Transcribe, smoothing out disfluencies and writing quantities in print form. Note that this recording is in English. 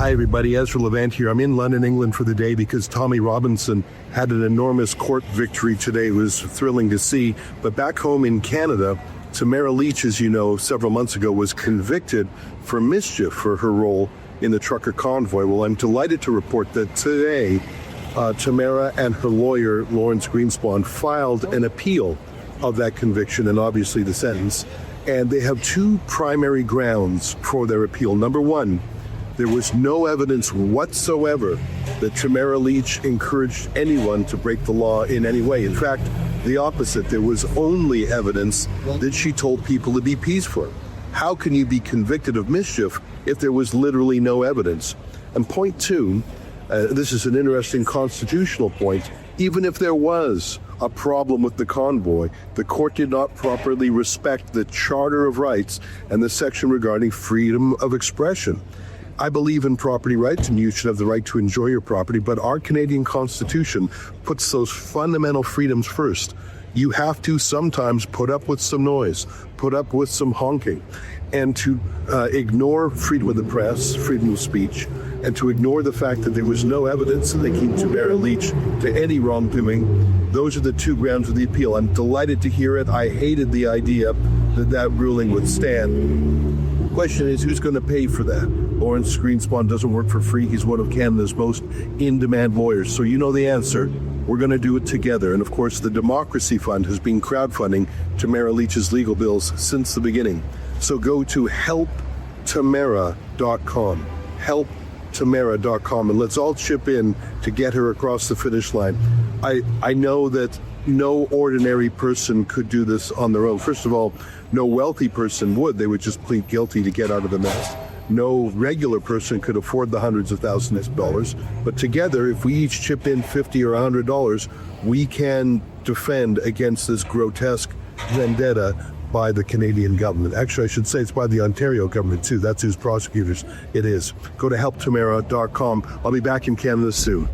Hi everybody, Ezra Levant here. I'm in London, England for the day because Tommy Robinson had an enormous court victory today. It was thrilling to see. But back home in Canada, Tamara Lich, as you know, several months ago was convicted for mischief for her role in the trucker convoy. Well, I'm delighted to report that today, Tamara and her lawyer, Lawrence Greenspan, filed an appeal of that conviction and obviously the sentence. And they have two primary grounds for their appeal. Number one, there was no evidence whatsoever that Tamara Lich encouraged anyone to break the law in any way. In fact, the opposite. There was only evidence that she told people to be peaceful. How can you be convicted of mischief if there was literally no evidence? And point two, this is an interesting constitutional point. Even if there was a problem with the convoy, the court did not properly respect the Charter of Rights and the section regarding freedom of expression. I believe in property rights and you should have the right to enjoy your property, but our Canadian Constitution puts those fundamental freedoms first. You have to sometimes put up with some noise, put up with some honking, and to ignore freedom of the press, freedom of speech, and to ignore the fact that there was no evidence linking Tamara Lich to any wrongdoing. Those are the two grounds of the appeal. I'm delighted to hear it. I hated the idea that that ruling would stand. The question is, who's going to pay for that? Lawrence Greenspan doesn't work for free. He's one of Canada's most in-demand lawyers. So you know the answer. We're going to do it together. And of course, the Democracy Fund has been crowdfunding Tamara Lich's legal bills since the beginning. So go to helptamara.com. helptamara.com, and let's all chip in to get her across the finish line. I know that no ordinary person could do this on their own. First of all, no wealthy person would. They would just plead guilty to get out of the mess. No regular person could afford the hundreds of thousands of dollars. But together, if we each chip in $50 or $100, we can defend against this grotesque vendetta by the Canadian government. Actually, I should say it's by the Ontario government too. That's whose prosecutors it is. Go to helptamara.com. I'll be back in Canada soon.